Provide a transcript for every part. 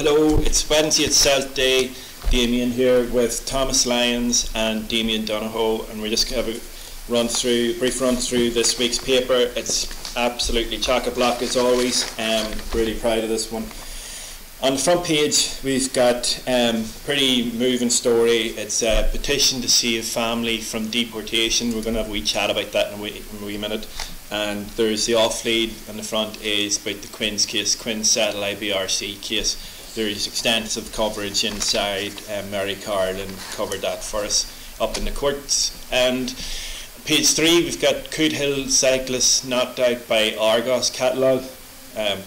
Hello, it's Wednesday at Celt Day. Damien here with Thomas Lyons and Damien Donohoe, and we're just going to have a brief run through this week's paper. It's absolutely chock-a-block as always. Really proud of this one. On the front page, we've got pretty moving story. It's a petition to save family from deportation. We're going to have a wee chat about that in a wee minute. And there's the off lead on the front is about the Quinn's case, Quinn Settle IBRC case. There's extensive coverage inside. Mary Carlin covered that for us up in the courts. And page 3, we've got Coot Hill cyclist knocked out by Argos catalogue.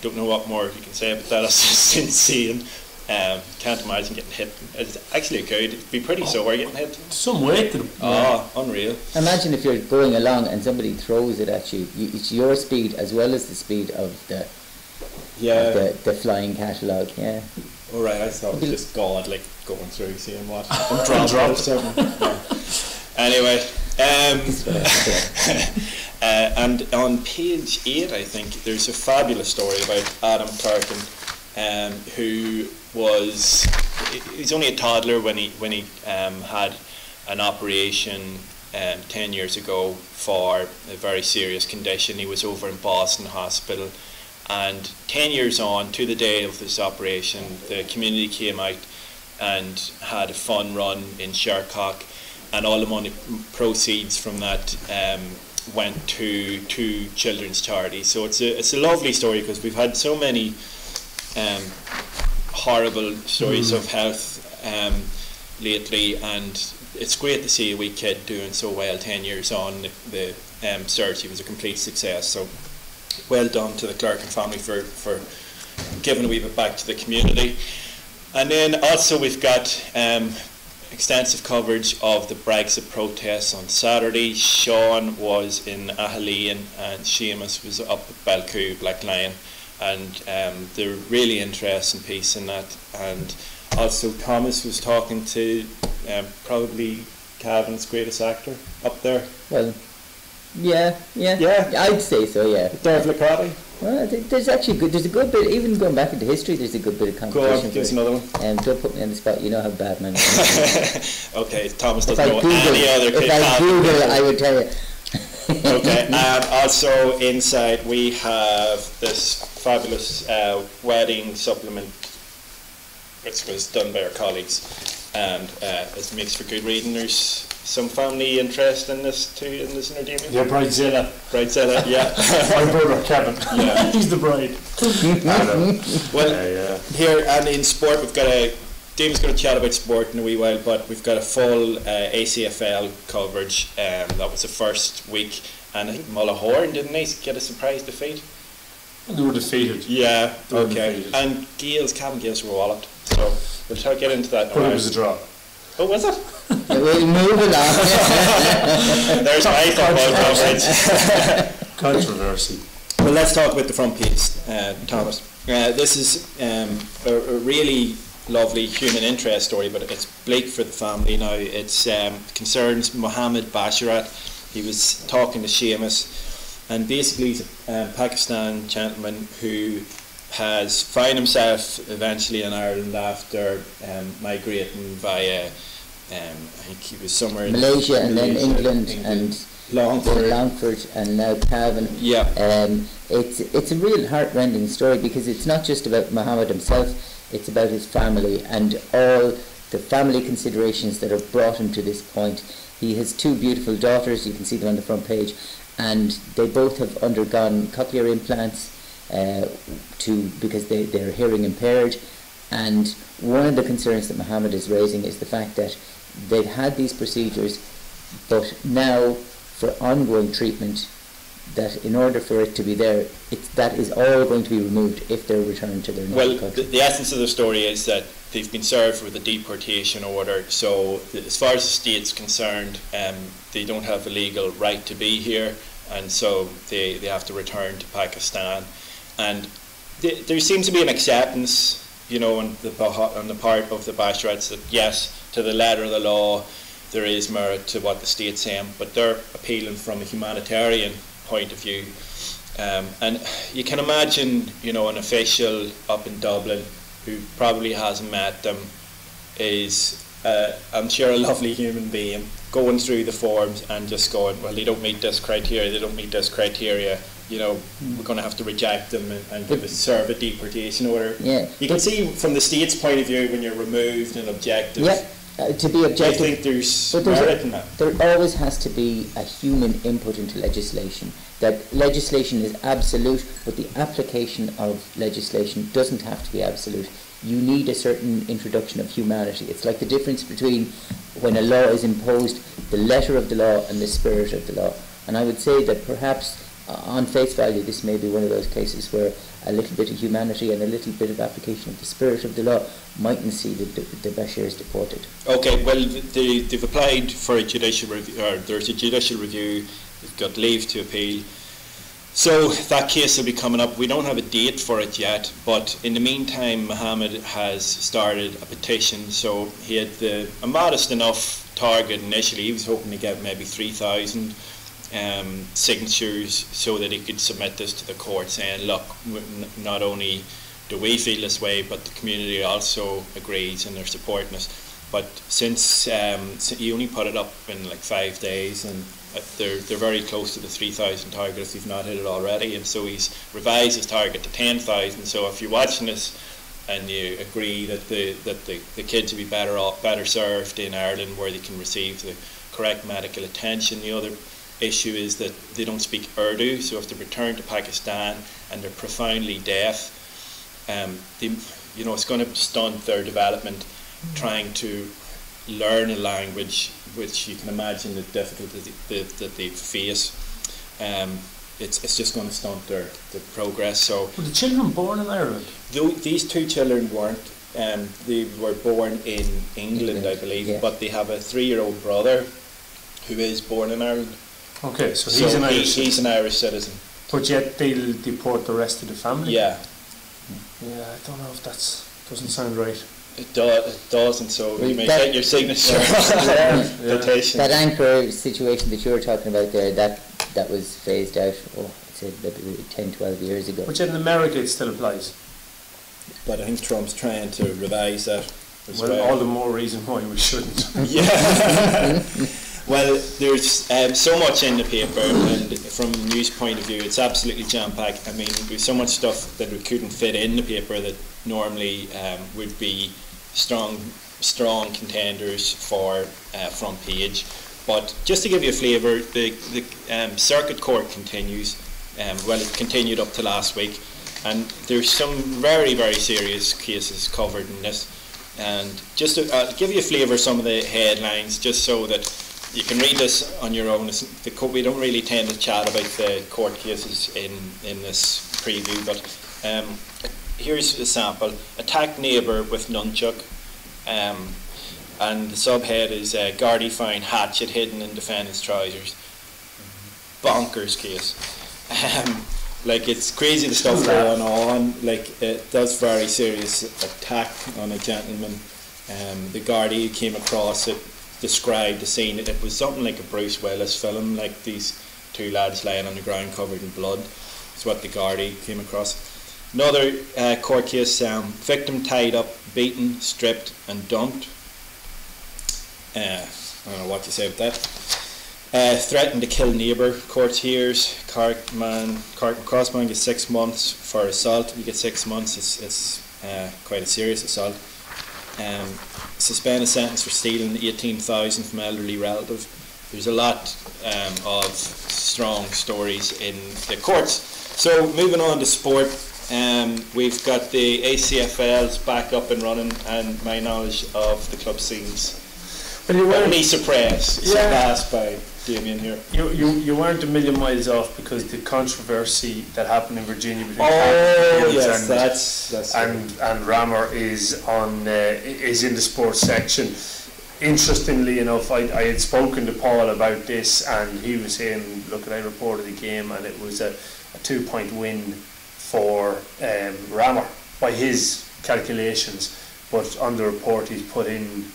Don't know what more you can say about that. It's insane. Can't imagine getting hit. It's actually good. It'd be pretty sore getting hit. Some weight to them. Oh, unreal. Imagine if you're going along and somebody throws it at you. It's your speed as well as the speed of the the flying catalogue. Yeah. All right. I thought it was just God like going through, seeing what. Dropped. Anyway. And on page 8, I think, there's a fabulous story about Adam Clarkin, who he's only a toddler when he had an operation 10 years ago for a very serious condition. He was over in Boston Hospital, and 10 years on to the day of this operation, the community came out and had a fun run in Shercock, and all the money proceeds from that went to two children's charities. So it's a lovely story, because we've had so many horrible stories of health lately, and it's great to see a wee kid doing so well 10 years on. The surgery was a complete success, so well done to the Clarkin family for giving a wee bit back to the community. And then also we've got extensive coverage of the Brexit protests on Saturday. Sean was in Ahalean and Seamus was up at Belcoo, Black Lion, and they're really interesting piece in that. And also Thomas was talking to probably Cavan's greatest actor up there. Well, yeah, I'd say so. Yeah. Derv Licati. Well, there's a good bit, even going back into history, there's a good bit of competition. Go on, give us another one. Don't put me on the spot, you know how bad man Okay, Thomas doesn't know any other kid. If I Google, I would tell you. Okay, and also inside we have this fabulous wedding supplement, which was done by our colleagues, and it makes for good reading. There's some family interest in this too, in this entertainment. Yeah, Bridezilla. Bridezilla, yeah. My brother Kevin. Yeah. He's the bride. Well, here and in sport, we've got Damon's going to chat about sport in a wee while, but we've got a full ACFL coverage. That was the first week, and I think Mullahorn, didn't they get a surprise defeat? They were defeated. Yeah, okay. And Cavan Gales were walloped, so we'll get into that. But it was a draw. Oh, was it? We'll move along. There's my thought. Controversy. Well, let's talk about the front page, Thomas. This is a really lovely human interest story, but it's bleak for the family now. It concerns Mohammed Basharat. He was talking to Seamus, and basically he's a Pakistan gentleman who has found himself eventually in Ireland after migrating via, I think he was somewhere in Malaysia and then England and Longford and now Cavan. Yeah. It's a real heart-rending story, because it's not just about Mohammed himself, it's about his family and all the family considerations that have brought him to this point. He has 2 beautiful daughters, you can see them on the front page, and they both have undergone cochlear implants because they're hearing impaired. And one of the concerns that Mohammed is raising is the fact that they've had these procedures, but now for ongoing treatment, that in order for it to be there, that is all going to be removed if they're returned to their native country. The essence of the story is that they've been served with a deportation order, so as far as the state's concerned, they don't have a legal right to be here, and so they have to return to Pakistan. And there seems to be an acceptance, on the part of the Basharats that yes, to the letter of the law, there is merit to what the state's saying, but they're appealing from a humanitarian point of view. And you can imagine, an official up in Dublin who probably hasn't met them, is I'm sure a lovely human being going through the forms and just going, well, they don't meet this criteria, they don't meet this criteria, you know, we're going to have to reject them and serve a deportation order. Yeah. You can see from the state's point of view when you're removed and objective. Yeah. To be objective, I think there's merit in that. There always has to be a human input into legislation. That legislation is absolute, but the application of legislation doesn't have to be absolute. You need a certain introduction of humanity. It's like the difference between when a law is imposed, the letter of the law and the spirit of the law. And I would say that perhaps on face value this may be one of those cases where a little bit of humanity and a little bit of application of the spirit of the law mightn't see the Bashirs deported. Okay, well, they've applied for a judicial review, or there's a judicial review, they've got leave to appeal. So that case will be coming up. We don't have a date for it yet, but in the meantime, Mohammed has started a petition. So he had a modest enough target initially. He was hoping to get maybe 3,000 signatures so that he could submit this to the court, saying, look, not only do we feel this way, but the community also agrees and they're supporting us. But since he only put it up in like 5 days, and they're very close to the 3,000 target if they've not hit it already, and so he's revised his target to 10,000. So if you're watching this and you agree that the kids will be better served in Ireland where they can receive the correct medical attention. The other issue is that they don't speak Urdu, so if they return to Pakistan and they're profoundly deaf, it's going to stunt their development trying to learn a language, which you can imagine the difficulty that they face. It's just going to stunt their progress. So, were the children born in Ireland? These two children weren't. They were born in England, I believe, yeah. But they have a 3-year-old brother who is born in Ireland. Okay, so he's an Irish citizen. He's an Irish citizen. But yet they'll deport the rest of the family? Yeah. Yeah, I don't know if doesn't sound right. It doesn't, so Well, you may that- get your signature Yeah. petition. That anchor situation that you were talking about there, that was phased out, I'd say maybe 10, 12 years ago. But yet in America it still applies. But I think Trump's trying to revise that as Well, well. all the more reason why we shouldn't. Yeah. Well, there's so much in the paper, and from a news point of view, it's absolutely jam-packed. I mean, there's so much stuff that we couldn't fit in the paper that normally would be strong contenders for front page. But just to give you a flavour, the circuit court continues. Well, it continued up to last week, and there's some very, very serious cases covered in this. And just to give you a flavour of some of the headlines, just so that you can read this on your own. We don't really tend to chat about the court cases in this preview, but here's a sample. Attacked neighbour with nunchuck, and the subhead is Gardaí find hatchet hidden in defendant's trousers. Bonkers case. Like, it's crazy the stuff going on. Like, that's very serious attack on a gentleman. The Gardaí who came across it described the scene. It was something like a Bruce Willis film, like these two lads lying on the ground covered in blood. That's what the Gardaí came across. Another court case, victim tied up, beaten, stripped and dumped. I don't know what to say about that. Threatened to kill neighbour, court hears. Cartman Crossman gets 6 months for assault. You get 6 months, it's quite a serious assault. Suspended sentence for stealing 18,000 from elderly relative. There's a lot of strong stories in the courts. So moving on to sport, we've got the ACFL's back up and running, and my knowledge of the club scenes only surpassed by Damien here. You weren't a million miles off, because the controversy that happened in Virginia between and Rammer is in the sports section. Interestingly enough, I had spoken to Paul about this, and he was saying, look, I reported the game and it was a 2-point win for Rammer by his calculations, but on the report he's put in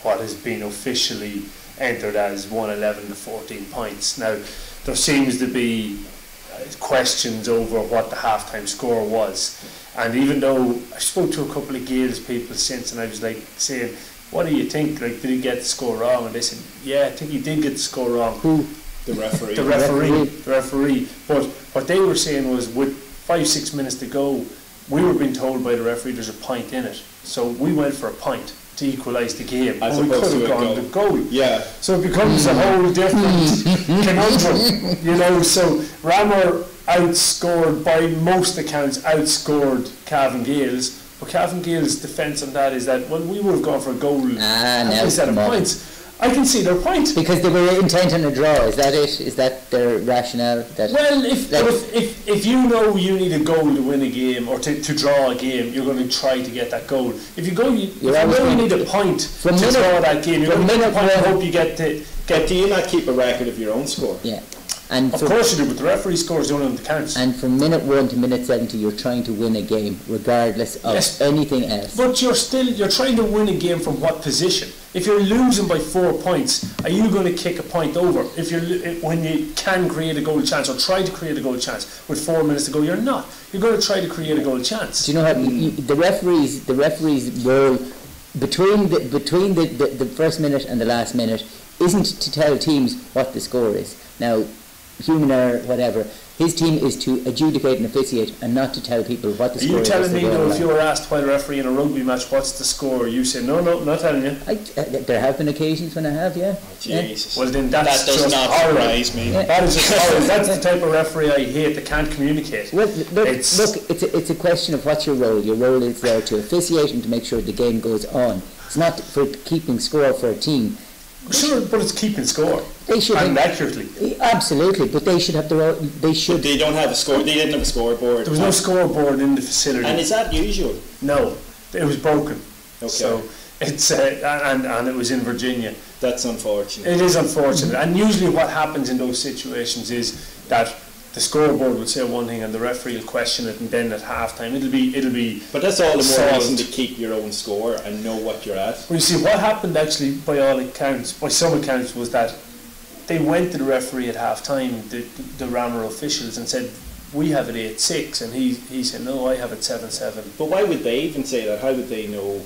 what has been officially entered as 111 to 14 points. Now, there seems to be questions over what the halftime score was. And even though I spoke to a couple of Gales people since, and I was like saying, what do you think? Like, did he get the score wrong? And they said, yeah, I think he did get the score wrong. Who? The referee. The referee. But what they were saying was, with 5-6 minutes to go, we were being told by the referee there's a point in it. So we went for a point to equalise the game. As and we opposed could have to a gone goal. to goal. Yeah. So it becomes a whole different conundrum, you know. So Ramor outscored, by most accounts, outscored Cavan Gales. But Cavan Gales' defence on that is that, well, we would have gone for a goal instead of points. I can see their point. Because they were intent on a draw, is that it? Is that their rationale? That well, if you know you need a goal to win a game or to draw a game, you're going to try to get that goal. If you know you need a point to draw that game, you're going to get a point and hope you get to... Do you not keep a record of your own score? Yeah. And of course you do, but the referee scores the only one that counts. And from minute 1 to minute 70, you're trying to win a game, regardless of anything else. But you're trying to win a game from what position? If you're losing by 4 points, are you going to kick a point over? When you can create a goal chance or try to create a goal chance with 4 minutes to go, you're not. You're going to try to create a goal chance. Do you know how the referee's role between the first minute and the last minute isn't to tell teams what the score is. Now, human error, whatever. His team is to adjudicate and officiate and not to tell people what the score is. Are you telling me, though, if you were asked by the referee in a rugby match, what's the score, you say, no, not telling you? There have been occasions when I have, yeah. Oh, Jesus. Yeah. Well, then that does not surprise me. Yeah. That is just horrible. That's the type of referee I hate, that can't communicate. Well, look, it's a question of what's your role. Your role is there to officiate and to make sure the game goes on. It's not for keeping score for a team. Sure, but it's keeping score. They should and accurately. Absolutely, but they should have their own. They should. But they don't have a score. They didn't have a scoreboard. There was no scoreboard in the facility. And is that usual? No, it was broken. Okay. So it's and it was in Virginia. That's unfortunate. It is unfortunate, and usually what happens in those situations is that the scoreboard will say one thing and the referee will question it, and then at halftime it'll be. But that's all the more solved. reason to keep your own score and know what you're at. Well, you see, what happened actually, by some accounts, was that they went to the referee at halftime, the Ramor officials, and said, "We have it 8-6," and he said, "No, I have it 7-7." But why would they even say that? How would they know?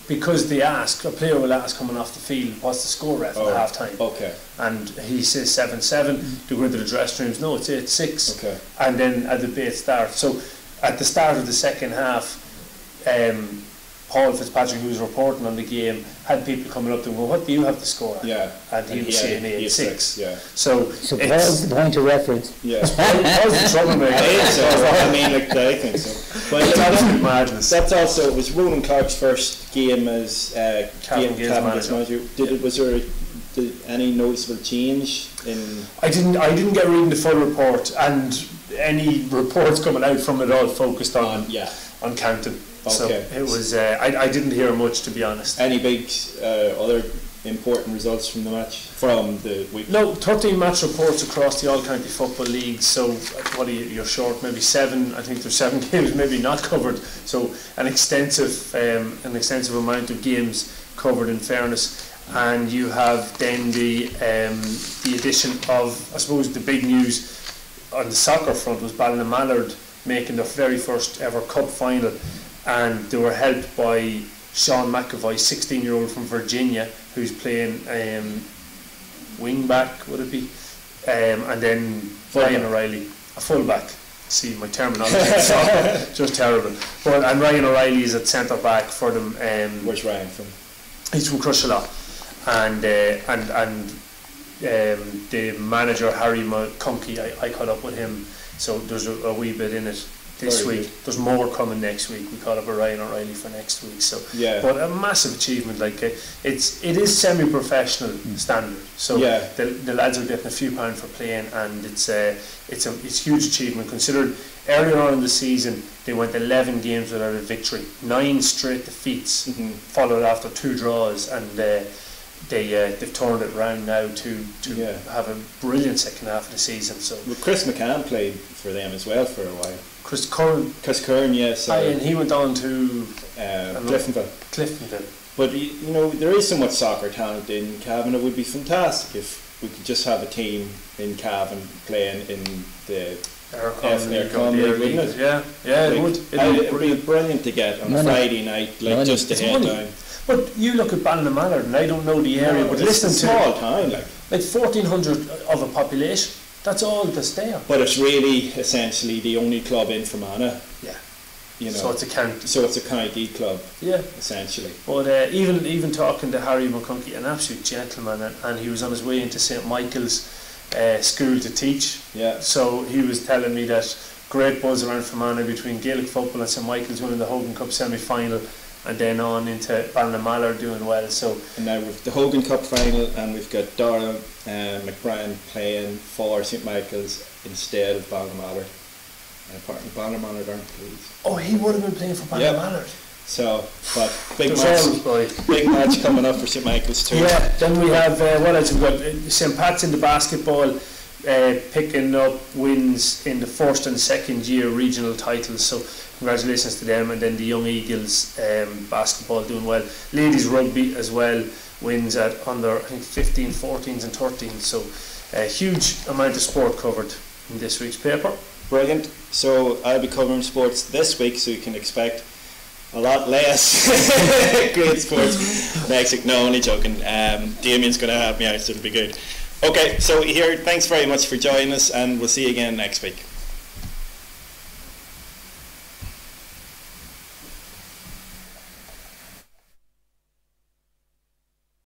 Because a player will ask coming off the field, "What's the score, ref?" at half time. Okay. And he says 7-7. They go into the dressing rooms, no, it's 8-6. Okay. And then a debate starts. So at the start of the second half, Paul Fitzpatrick, who was reporting on the game, had people coming up to him, "Well, what do you have to score?" Yeah. And he was saying 8-6. Yeah. So Paul's the point of reference. Yeah. Paul's the troublemaker. I mean, like, I think so. But it's absolute madness. That's also, it was Ronan Clark's first game as Cavan Gales manager. Was there any noticeable change in? I didn't get reading the full report, and any reports coming out from it all focused on counting. Okay. So it was. I didn't hear much, to be honest. Any big other important results from the match from the week? No, 13 match reports across the All County Football League. So what are you're short? Maybe 7. I think there's 7 games maybe not covered. So an extensive amount of games covered, in fairness. And you have then the addition of, I suppose, the big news on the soccer front was Ballymallard making their very first ever cup final. And they were helped by Sean McAvoy, 16-year-old from Virginia, who's playing wing back, would it be? And then Ryan O'Reilly, a full back. See, my terminology is just terrible. And Ryan O'Reilly is at centre back for them. Where's Ryan from? He's from Crushallow. And the manager, Harry McConkey, I caught up with him. So there's a wee bit in it this week. There's more coming next week. We caught up with Ryan O'Reilly for next week. So, but a massive achievement. Like it is semi-professional standard. So the lads are getting a few pounds for playing, and it's a huge achievement. Considered earlier on in the season they went 11 games without a victory, 9 straight defeats, followed after 2 draws, and they've turned it around now to have a brilliant second half of the season. So Chris McCann played for them as well for a while. Chris Curran, yes. And he went on to Cliftonville. But you know, there is so much soccer talent in Cavan. It would be fantastic if we could just have a team in Cavan playing in the wouldn't it? Yeah, it would. It'd be brilliant to get on a Friday night, just to head down. But you look at Ballinamallow, and I don't know the area, but listen to small town, like 1,400 of a population. That's all that's there. But it's really essentially the only club in Fermanagh. Yeah. So it's a county. So it's a county club. Yeah. Essentially. But even talking to Harry McCunkie, an absolute gentleman, and he was on his way into St Michael's school to teach. Yeah. So he was telling me that great buzz around Fermanagh between Gaelic football and St Michael's winning the Hogan Cup semi-final, and then on into Ballinamallow doing well. So and now we've the Hogan Cup final, and we've got Dara McBrien playing for St Michael's instead of Ballinamallow. And apart from Ballinamallow aren't pleased. Oh, he would have been playing for Ballinamallow. Yep. So, but big match coming up for St Michael's too. Yeah. Then we have what else we've got? St Pat's in the basketball. Picking up wins in the first and second year regional titles, so congratulations to them. And then the Young Eagles basketball doing well. Ladies rugby as well, wins at under, I think, 15, 14s and 13s, so a huge amount of sport covered in this week's paper. Brilliant. So I'll be covering sports this week, so you can expect a lot less great sports next week. No, only joking. Damien's going to have me out, so it'll be good. Okay, so here, thanks very much for joining us, and we'll see you again next week.